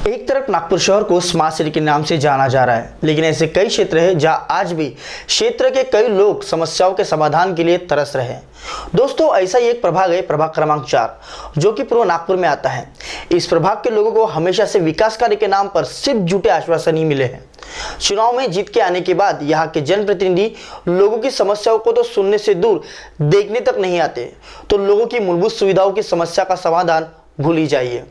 एक तरफ नागपुर शहर को स्मार्ट सिटी के नाम से जाना जा रहा है, लेकिन ऐसे कई क्षेत्र हैं जहां आज भी क्षेत्र के कई लोग समस्याओं के समाधान के लिए तरस रहे हैं। दोस्तों, ऐसा ही एक प्रभाग है प्रभाग क्रमांक 4, जो कि पूर्व नागपुर में आता है। इस प्रभाग के लोगों को हमेशा से विकास कार्य के नाम पर सिर्फ झूठे आश्वासन ही मिले हैं। चुनाव में जीत के आने के बाद यहाँ के जनप्रतिनिधि लोगों की समस्याओं को तो सुनने से दूर देखने तक नहीं आते, तो लोगों की मूलभूत सुविधाओं की समस्या का समाधान भूल ही जाइए।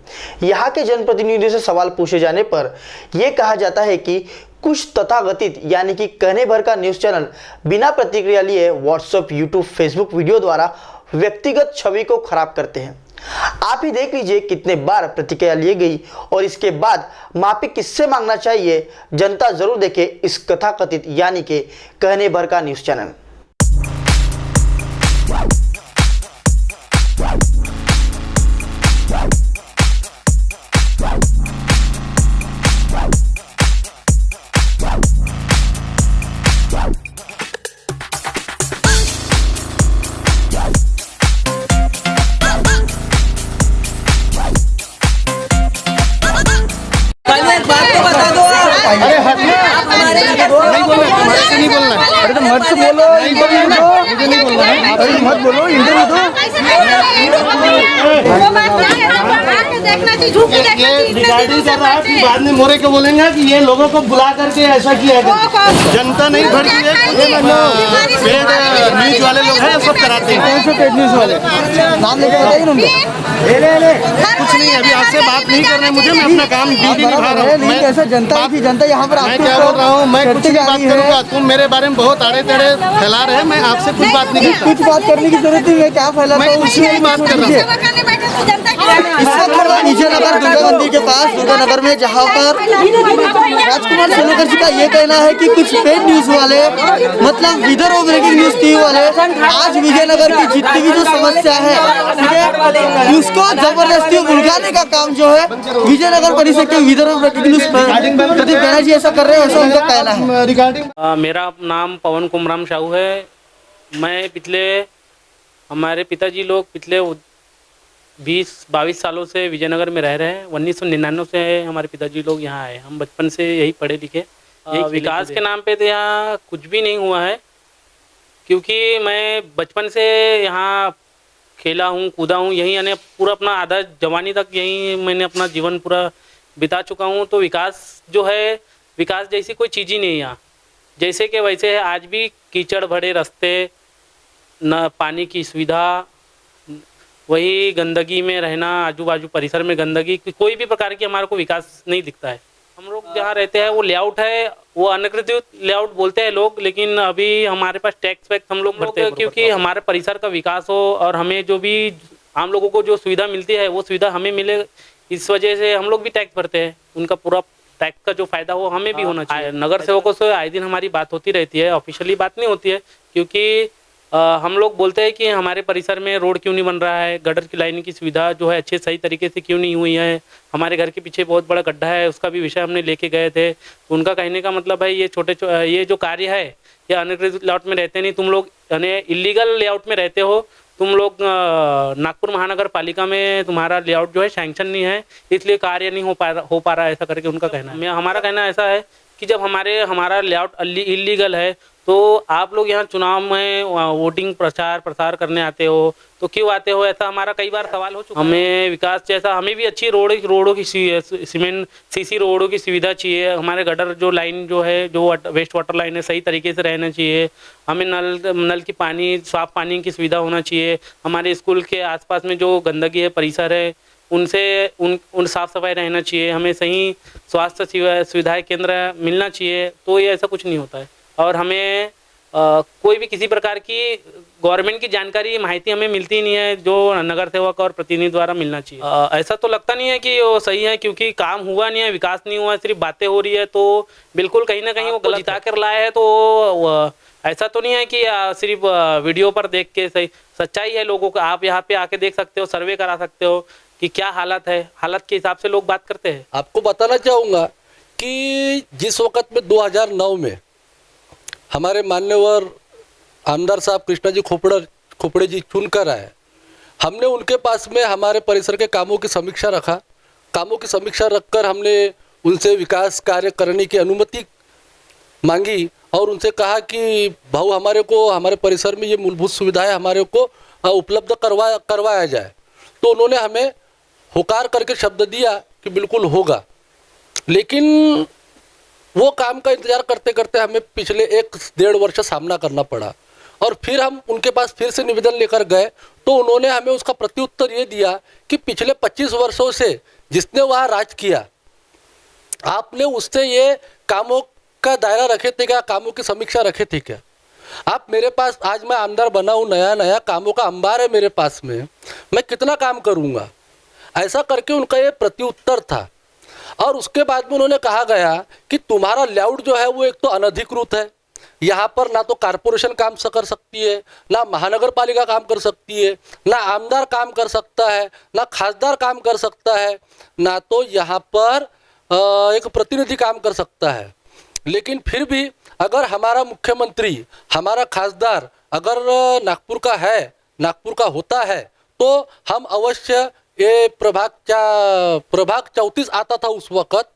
यहाँ के जनप्रतिनिधियों से सवाल पूछे जाने पर यह कहा जाता है कि कुछ तथाकथित यानी कि कहने भर का न्यूज़ चैनल बिना प्रतिक्रिया लिए व्हाट्सएप, यूट्यूब, फेसबुक वीडियो द्वारा व्यक्तिगत छवि को खराब करते हैं। आप ही देख लीजिए कितने बार प्रतिक्रिया ली गई और इसके बाद माफी किससे मांगना चाहिए। जनता जरूर देखे इस तथाकथित यानी कि कहने भर का न्यूज़ चैनल। अरे नहीं बोलना, अरे तो मत बोलो, इंटरव्यू दो, मुझे नहीं बोलना है। अरे मत बोलो, इंटरव्यू दो। रिगार्डिंग कर रहा है कि बाद में मोरे को बोलेंगे कि ये लोगों को बुला करके ऐसा किया है। जनता नहीं भर न्यूज वाले लोग हैं, सब कराते हैं। पेड न्यूज वाले नाम लेके बताइए ना। कुछ नहीं, अभी आपसे बात नहीं करना है मुझे, मैं अपना काम ड्यूटी निभा रहा हूँ। मैं कैसा जनता यहाँ पर मैं क्या बोल रहा हूँ, मैं कुछ नहीं बात करूँगा। तुम मेरे बारे में बहुत आड़े टेढ़े फैला रहे हैं, मैं आपसे कुछ बात नहीं करता। कुछ बात करने की जरूरत नहीं है, क्या फैला मैं कुछ नहीं बात कर रहा हूँ। विजयनगर दुर्गा मंदिर के पास दुर्गा नगर में, जहाँ पर राजकुमार सोनकर जी का ये कहना है कि कुछ पेड न्यूज वाले, मतलब विदर और ब्रेकिंग न्यूज टीवी वाले आज विजयनगर की जितनी भी जो समस्या है उसको जबरदस्ती उलझाने का काम जो है विजयनगर परिषद के विदर और ब्रेकिंग न्यूज प्रदीप बनर्जी ऐसा कर रहे हैं, ऐसा उनका कहना है। रिगार्डिंग मेरा नाम पवन कुमराम साहू है। मैं हमारे पिताजी लोग पिछले 20-22 सालों से विजयनगर में रह रहे हैं। 1999 से हमारे पिताजी लोग यहाँ आए। हम बचपन से यही पढ़े लिखे। विकास के नाम पे तो यहाँ कुछ भी नहीं हुआ है, क्योंकि मैं बचपन से यहाँ खेला हूँ, कूदा हूँ, यहीं यानी पूरा अपना आधा जवानी तक यहीं मैंने अपना जीवन पूरा बिता चुका हूँ। तो विकास जो है, विकास जैसी कोई चीज़ ही नहीं है यहाँ। जैसे कि वैसे है, आज भी कीचड़ भरे रास्ते, न पानी की सुविधा, वही गंदगी में रहना, आजू बाजू परिसर में गंदगी, कोई भी प्रकार की हमारे को विकास नहीं दिखता है। हम लोग जहाँ रहते हैं वो लेआउट है, वो अनधिकृत लेआउट बोलते हैं लोग, लेकिन अभी हमारे पास टैक्स वैक्स हम लोग भरते हैं, क्योंकि हमारे परिसर का विकास हो और हमें जो भी आम लोगों को जो सुविधा मिलती है वो सुविधा हमें मिले, इस वजह से हम लोग भी टैक्स भरते हैं। उनका पूरा टैक्स का जो फायदा हो हमें भी होना चाहिए। नगर सेवकों से आए दिन हमारी बात होती रहती है, ऑफिशियली बात नहीं होती है, क्योंकि हम लोग बोलते हैं कि हमारे परिसर में रोड क्यों नहीं बन रहा है, गटर की लाइन की सुविधा जो है अच्छे सही तरीके से क्यों नहीं हुई है, हमारे घर के पीछे बहुत बड़ा गड्ढा है, उसका भी विषय हमने लेके गए थे। तो उनका कहने का मतलब है ये जो कार्य है ये अनधिकृत लेआउट में रहते नहीं, तुम लोग यानी इलीगल लेआउट में रहते हो, तुम लोग नागपुर महानगर पालिका में तुम्हारा लेआउट जो है सैंक्शन नहीं है, इसलिए कार्य नहीं हो पा रहा है, ऐसा करके उनका कहना है। हमारा कहना ऐसा है कि जब हमारा लेआउट इलीगल है तो आप लोग यहाँ चुनाव में वोटिंग प्रसार करने आते हो, तो क्यों आते हो, ऐसा हमारा कई बार सवाल हो चुका है। हमें विकास जैसा, हमें भी अच्छी रोडों की सीमेंट सीसी रोडों की सुविधा चाहिए। हमारे गटर जो लाइन जो है, जो वेस्ट वाटर लाइन है, सही तरीके से रहना चाहिए। हमें नल की पानी, साफ पानी की सुविधा होना चाहिए। हमारे स्कूल के आसपास में जो गंदगी है, परिसर है, उन साफ सफाई रहना चाहिए। हमें सही स्वास्थ्य सुविधाएँ केंद्र मिलना चाहिए, तो ये ऐसा कुछ नहीं होता है। और हमें कोई भी किसी प्रकार की गवर्नमेंट की जानकारी, माहिती हमें मिलती नहीं है, जो नगर सेवक और प्रतिनिधि द्वारा मिलना चाहिए। ऐसा तो लगता नहीं है कि वो सही है, क्योंकि काम हुआ नहीं है, विकास नहीं हुआ, सिर्फ बातें हो रही है, तो बिल्कुल कहीं ना कहीं वो जिता कर लाए है। तो ऐसा तो नहीं है कि सिर्फ वीडियो पर देख के सही सच्चाई है लोगों का। आप यहाँ पे आके देख सकते हो, सर्वे करा सकते हो कि क्या हालत है, हालत के हिसाब से लोग बात करते हैं। आपको बताना चाहूँगा कि जिस वक्त में 2009 में हमारे मान्यवर आमदार साहब कृष्णा जी खोपड़े जी चुनकर आए, हमने उनके पास में हमारे परिसर के कामों की समीक्षा रखा कामों की समीक्षा रखकर हमने उनसे विकास कार्य करने की अनुमति मांगी और उनसे कहा कि भाऊ हमारे परिसर में ये मूलभूत सुविधाएं हमारे को उपलब्ध करवाया जाए। तो उन्होंने हमें होकार करके शब्द दिया कि बिल्कुल होगा, लेकिन वो काम का इंतज़ार करते करते हमें पिछले 1-1.5 वर्ष सामना करना पड़ा और फिर हम उनके पास फिर से निवेदन लेकर गए तो उन्होंने हमें उसका प्रत्युत्तर ये दिया कि पिछले 25 वर्षों से जिसने वहाँ राज किया आपने उससे ये कामों का दायरा रखे थे क्या, कामों की समीक्षा रखे थे क्या? आप मेरे पास, आज मैं आमदार बना हूँ, नया कामों का अंबार है मेरे पास में, मैं कितना काम करूँगा? ऐसा करके उनका ये प्रत्युत्तर था। और उसके बाद में उन्होंने कहा गया कि तुम्हारा लेआउट जो है वो एक तो अनधिकृत है, यहाँ पर ना तो कारपोरेशन काम कर सकती है, ना महानगर पालिका काम कर सकती है, ना आमदार काम कर सकता है, ना खासदार काम कर सकता है, ना तो यहाँ पर एक प्रतिनिधि काम कर सकता है। लेकिन फिर भी अगर हमारा मुख्यमंत्री, हमारा खासदार अगर नागपुर का होता है तो हम अवश्य ये प्रभाग 34 आता था उस वक़्त,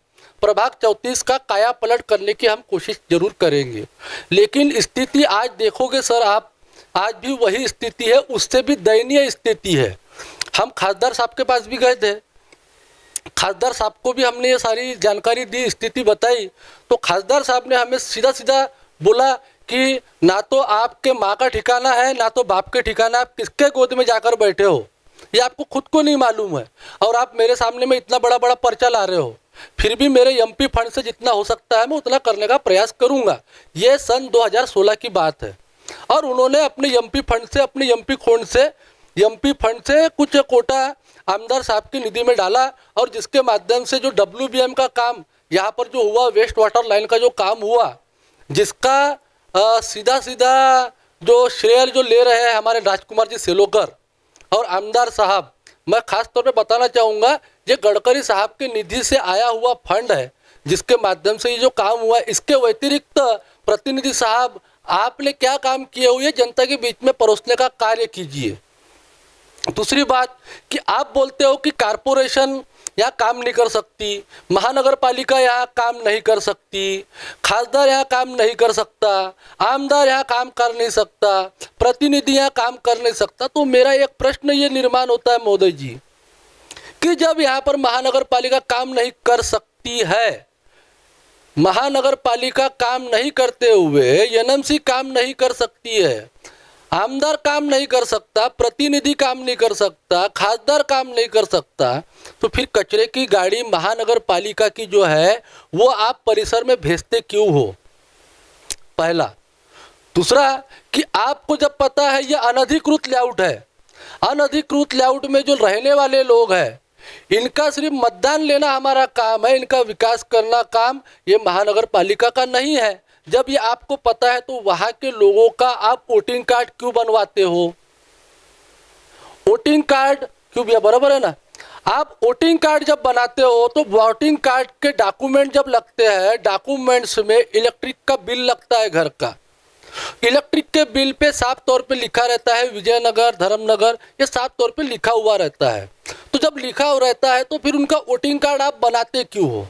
प्रभाग 34 का काया पलट करने की हम कोशिश जरूर करेंगे। लेकिन स्थिति आज देखोगे सर आप, आज भी वही स्थिति है, उससे भी दयनीय स्थिति है। हम खासदार साहब के पास भी गए थे, खासदार साहब को भी हमने ये सारी जानकारी दी, स्थिति बताई, तो खासदार साहब ने हमें सीधा सीधा बोला कि ना तो आपके माँ का ठिकाना है ना तो बाप के ठिकाना, आप किसके गोद में जाकर बैठे हो ये आपको खुद को नहीं मालूम है और आप मेरे सामने में इतना बड़ा बड़ा पर्चा ला रहे हो। फिर भी मेरे एमपी फंड से जितना हो सकता है मैं उतना करने का प्रयास करूँगा। ये सन 2016 की बात है और उन्होंने अपने एमपी फंड से, अपने एमपी फंड से कुछ कोटा आमदार साहब की निधि में डाला और जिसके माध्यम से जो WBM का काम यहाँ पर जो हुआ, वेस्ट वाटर लाइन का जो काम हुआ, जिसका सीधा सीधा जो श्रेय जो ले रहे हैं हमारे राजकुमार जी सेलोकर और आमदार साहब, मैं खास तौर पे बताना चाहूँगा ये गडकरी साहब के निधि से आया हुआ फंड है जिसके माध्यम से ये जो काम हुआ है। इसके व्यतिरिक्त प्रतिनिधि साहब आपने क्या काम किए हुए जनता के बीच में परोसने का कार्य कीजिए। दूसरी बात कि आप बोलते हो कि कारपोरेशन यहाँ काम नहीं कर सकती, महानगर पालिका यहाँ काम नहीं कर सकती, खासदार यहाँ काम नहीं कर सकता, आमदार यहाँ काम कर नहीं सकता, प्रतिनिधि यहाँ काम कर नहीं सकता, तो मेरा एक प्रश्न ये निर्माण होता है महोदय जी कि जब यहाँ पर महानगर पालिका काम नहीं कर सकती है, महानगर पालिका काम नहीं करते हुए एनएमसी काम नहीं कर सकती है, आमदार काम नहीं कर सकता, प्रतिनिधि काम नहीं कर सकता, खासदार काम नहीं कर सकता, तो फिर कचरे की गाड़ी महानगर पालिका की जो है वो आप परिसर में भेजते क्यों हो? पहला। दूसरा कि आपको जब पता है ये अनधिकृत लेआउट है, अनधिकृत लेआउट में जो रहने वाले लोग हैं इनका सिर्फ मतदान लेना हमारा काम है, इनका विकास करना काम ये महानगर पालिका का नहीं है। जब ये आपको पता है तो वहाँ के लोगों का आप वोटिंग कार्ड क्यों बनवाते हो? वोटिंग कार्ड क्यों भैया, बराबर है ना? आप वोटिंग कार्ड जब बनाते हो तो वोटिंग कार्ड के डॉक्यूमेंट जब लगते हैं, डॉक्यूमेंट्स में इलेक्ट्रिक का बिल लगता है घर का, इलेक्ट्रिक के बिल पे साफ तौर पे लिखा रहता है विजयनगर, धर्मनगर, ये साफ तौर पे लिखा हुआ रहता है। तो जब लिखा हुआ रहता है तो फिर उनका वोटिंग कार्ड आप बनाते क्यों हो?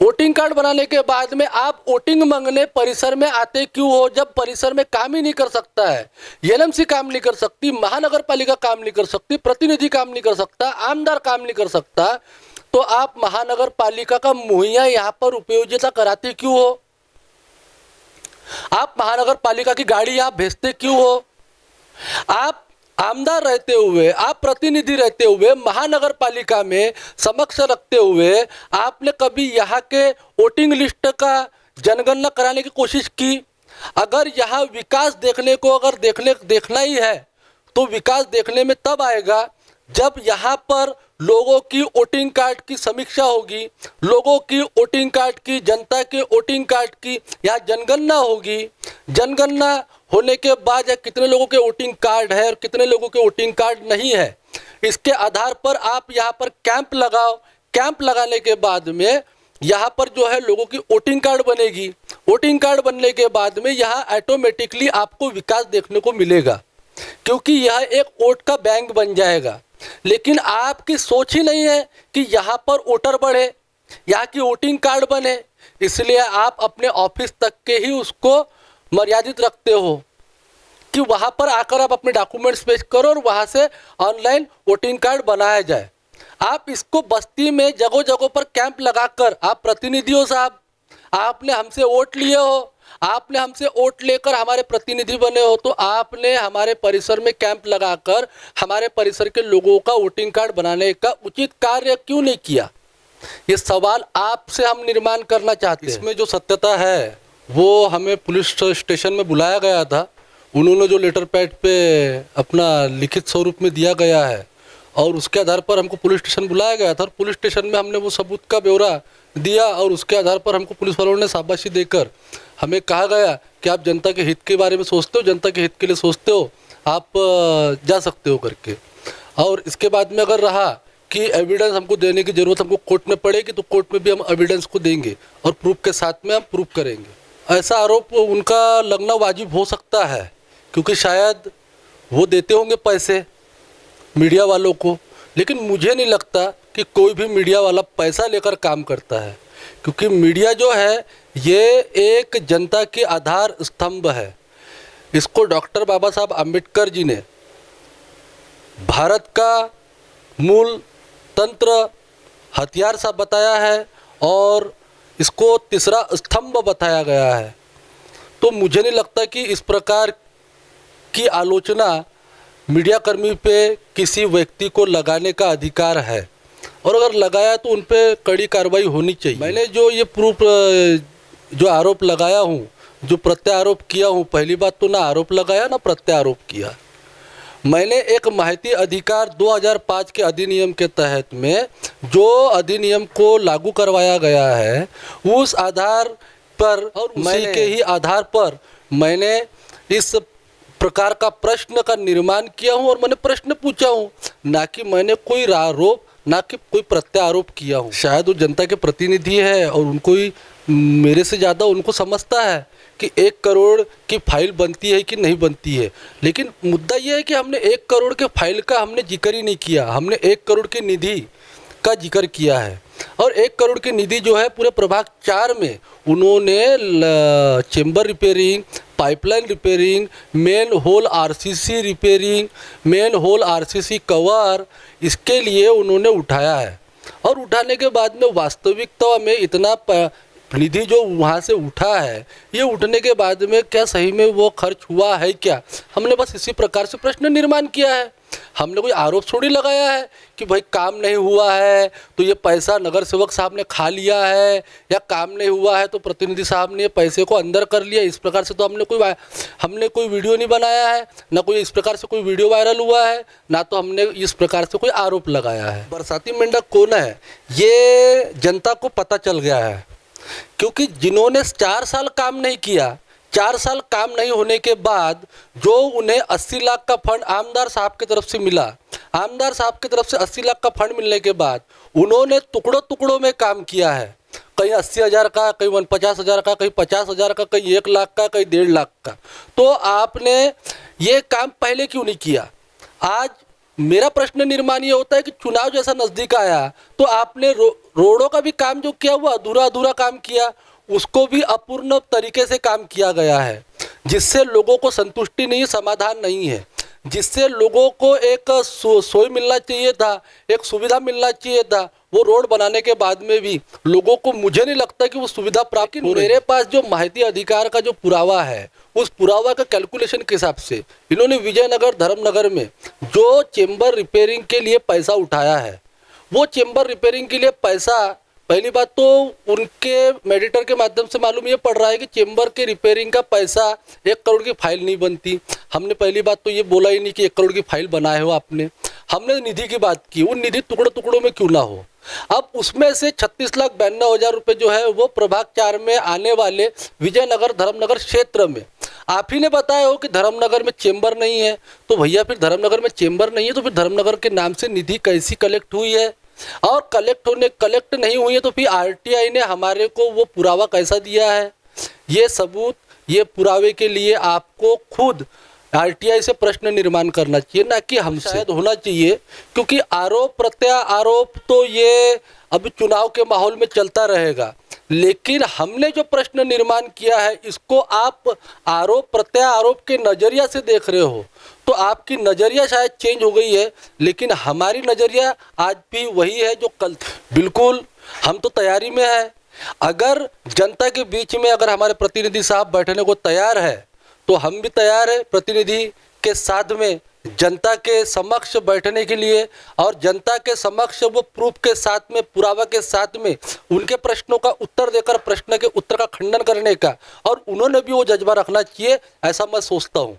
वोटिंग कार्ड बनाने के बाद में आप वोटिंग मांगने परिसर में आते क्यों हो जब परिसर में काम ही नहीं कर सकता है? एनएमसी काम नहीं कर सकती, महानगर पालिका काम नहीं कर सकती, प्रतिनिधि काम नहीं कर सकता, आमदार काम नहीं कर सकता, तो आप महानगर पालिका का मुहैया यहाँ पर उपयोगिता कराते क्यों हो? आप महानगर पालिका की गाड़ी यहाँ भेजते क्यों हो? आप आमदार रहते हुए, आप प्रतिनिधि रहते हुए, महानगर पालिका में समक्ष रखते हुए आपने कभी यहाँ के वोटिंग लिस्ट का जनगणना कराने की कोशिश की? अगर यहाँ विकास देखने को अगर देखना ही है तो विकास देखने में तब आएगा जब यहाँ पर लोगों की वोटिंग कार्ड की समीक्षा होगी, लोगों की वोटिंग कार्ड की, जनता के वोटिंग कार्ड की यहाँ जनगणना होगी। जनगणना होने के बाद या कितने लोगों के वोटिंग कार्ड है और कितने लोगों के वोटिंग कार्ड नहीं है, इसके आधार पर आप यहाँ पर कैंप लगाओ। कैंप लगाने के बाद में यहाँ पर जो है लोगों की वोटिंग कार्ड बनेगी। वोटिंग कार्ड बनने के बाद में यहाँ ऑटोमेटिकली आपको विकास देखने को मिलेगा, क्योंकि यह एक वोट का बैंक बन जाएगा। लेकिन आपकी सोच ही नहीं है कि यहाँ पर वोटर बढ़े, यहाँ की वोटिंग कार्ड बने, इसलिए आप अपने ऑफिस तक के ही उसको मर्यादित रखते हो कि वहाँ पर आकर आप अपने डॉक्यूमेंट्स पेश करो और वहाँ से ऑनलाइन वोटिंग कार्ड बनाया जाए। आप इसको बस्ती में जगह जगह पर कैंप लगाकर, आप प्रतिनिधि हो साहब, आपने हमसे वोट लिए हो, आपने हमसे वोट लेकर हमारे प्रतिनिधि बने हो, तो आपने हमारे परिसर में कैंप लगाकर हमारे परिसर के लोगों का वोटिंग कार्ड बनाने का उचित कार्य क्यों नहीं किया? ये सवाल आपसे हम निर्माण करना चाहते हैं। इसमें जो सत्यता है वो हमें पुलिस स्टेशन में बुलाया गया था, उन्होंने जो लेटर पैड पे अपना लिखित स्वरूप में दिया गया है और उसके आधार पर हमको पुलिस स्टेशन बुलाया गया था और पुलिस स्टेशन में हमने वो सबूत का ब्यौरा दिया और उसके आधार पर हमको पुलिस वालों ने शाबाशी देकर हमें कहा गया कि आप जनता के हित के बारे में सोचते हो, जनता के हित के लिए सोचते हो, आप जा सकते हो करके। और इसके बाद में अगर रहा कि एविडेंस हमको देने की ज़रूरत हमको कोर्ट में पड़ेगी तो कोर्ट में भी हम एविडेंस को देंगे और प्रूफ के साथ में हम प्रूफ करेंगे। ऐसा आरोप उनका लगना वाजिब हो सकता है क्योंकि शायद वो देते होंगे पैसे मीडिया वालों को, लेकिन मुझे नहीं लगता कि कोई भी मीडिया वाला पैसा लेकर काम करता है, क्योंकि मीडिया जो है ये एक जनता की आधार स्तंभ है। इसको डॉक्टर बाबा साहब अम्बेडकर जी ने भारत का मूल तंत्र हथियार सा बताया है और इसको तीसरा स्तंभ बताया गया है। तो मुझे नहीं लगता कि इस प्रकार की आलोचना मीडिया कर्मी पे किसी व्यक्ति को लगाने का अधिकार है और अगर लगाया तो उन पे कड़ी कार्रवाई होनी चाहिए। मैंने जो ये प्रूफ जो आरोप लगाया हूँ, जो प्रत्यारोप किया हूँ, पहली बात तो ना आरोप लगाया ना प्रत्यारोप किया। मैंने एक माहिती अधिकार 2005 के अधिनियम के तहत में जो अधिनियम को लागू करवाया गया है उस आधार पर और उसी के ही आधार पर मैंने इस प्रकार का प्रश्न का निर्माण किया हूं और मैंने प्रश्न पूछा हूं, ना कि मैंने कोई आरोप ना कि कोई प्रत्यारोप किया हूं। शायद वो जनता के प्रतिनिधि है और उनको ही मेरे से ज़्यादा उनको समझता है कि 1 करोड़ की फाइल बनती है कि नहीं बनती है, लेकिन मुद्दा ये है कि हमने 1 करोड़ के फाइल का हमने जिक्र ही नहीं किया। हमने 1 करोड़ की निधि का जिक्र किया है और 1 करोड़ की निधि जो है पूरे प्रभाग 4 में उन्होंने chamber repairing, pipeline repairing, main whole RCC repairing, main whole RCC cover, इसके लिए उन्होंने उठाया है। और उठाने के बाद में वास्तविकता में इतना निधि जो वहाँ से उठा है, ये उठने के बाद में क्या सही में वो खर्च हुआ है क्या? हमने बस इसी प्रकार से प्रश्न निर्माण किया है। हमने कोई आरोप थोड़ी लगाया है कि भाई काम नहीं हुआ है तो ये पैसा नगर सेवक साहब ने खा लिया है या काम नहीं हुआ है तो प्रतिनिधि साहब ने पैसे को अंदर कर लिया। इस प्रकार से तो हमने कोई वीडियो नहीं बनाया है, ना कोई इस प्रकार से कोई वीडियो वायरल हुआ है, ना तो हमने इस प्रकार से कोई आरोप लगाया है। बरसाती मेंढक कौन है ये जनता को पता चल गया है, क्योंकि जिन्होंने 4 साल काम नहीं किया, 4 साल काम नहीं होने के बाद जो उन्हें 80 लाख का फंड आमदार साहब की तरफ से मिला, आमदार साहब की तरफ से 80 लाख का फंड मिलने के बाद उन्होंने टुकड़ों टुकड़ों में काम किया है। कहीं 80,000 का, कहीं 49,000 का, कहीं 50,000 का, कहीं 1 लाख का, कहीं 1.5 लाख का। तो आपने ये काम पहले क्यों नहीं किया? आज मेरा प्रश्न निर्माण ये होता है कि चुनाव जैसा नज़दीक आया तो आपने रोडों का भी काम जो किया वो अधूरा अधूरा काम किया, उसको भी अपूर्ण तरीके से काम किया गया है, जिससे लोगों को संतुष्टि नहीं, समाधान नहीं है, जिससे लोगों को एक सोई मिलना चाहिए था, एक सुविधा मिलना चाहिए था। वो रोड बनाने के बाद में भी लोगों को मुझे नहीं लगता कि वो सुविधा प्राप्त हो। मेरे पास जो माहिती अधिकार का जो पुरावा है, उस पुरावा का कैलकुलेशन के हिसाब से इन्होंने विजयनगर धर्मनगर में जो चेंबर रिपेयरिंग के लिए पैसा उठाया है, वो चेंबर रिपेयरिंग के लिए पैसा, पहली बात तो उनके मेडिटर के माध्यम से मालूम ये पड़ रहा है कि चेंबर के रिपेयरिंग का पैसा 1 करोड़ की फाइल नहीं बनती। हमने पहली बात तो ये बोला ही नहीं कि 1 करोड़ की फाइल बनाए हो आपने। हमने निधि की बात की, वो निधि टुकड़ों टुकड़ों में क्यों ना हो। अब उसमें से 36,92,000 रुपये जो है वो प्रभाग 4 में आने वाले विजयनगर धर्मनगर क्षेत्र में, आप ही ने बताया हो कि धर्मनगर में चेंबर नहीं है, तो भैया फिर धर्मनगर में चेंबर नहीं है तो फिर धर्मनगर के नाम से निधि कैसी कलेक्ट हुई है? और कलेक्ट नहीं हुई है तो फिर आरटीआई ने हमारे को वो पुरावा कैसा दिया है? ये सबूत, ये पुरावे के लिए आपको खुद आरटीआई से प्रश्न निर्माण करना चाहिए, ना कि हमसे शायद होना चाहिए, क्योंकि आरोप प्रत्यारोप तो ये अभी चुनाव के माहौल में चलता रहेगा। लेकिन हमने जो प्रश्न निर्माण किया है इसको आप आरोप प्रत्यारोप के नज़रिया से देख रहे हो, तो आपकी नज़रिया शायद चेंज हो गई है, लेकिन हमारी नज़रिया आज भी वही है जो कल। बिल्कुल हम तो तैयारी में है। अगर जनता के बीच में अगर हमारे प्रतिनिधि साहब बैठने को तैयार है तो हम भी तैयार है प्रतिनिधि के साथ में जनता के समक्ष बैठने के लिए, और जनता के समक्ष वो प्रूफ के साथ में, पुरावा के साथ में उनके प्रश्नों का उत्तर देकर प्रश्न के उत्तर का खंडन करने का, और उन्होंने भी वो जज्बा रखना चाहिए, ऐसा मैं सोचता हूँ।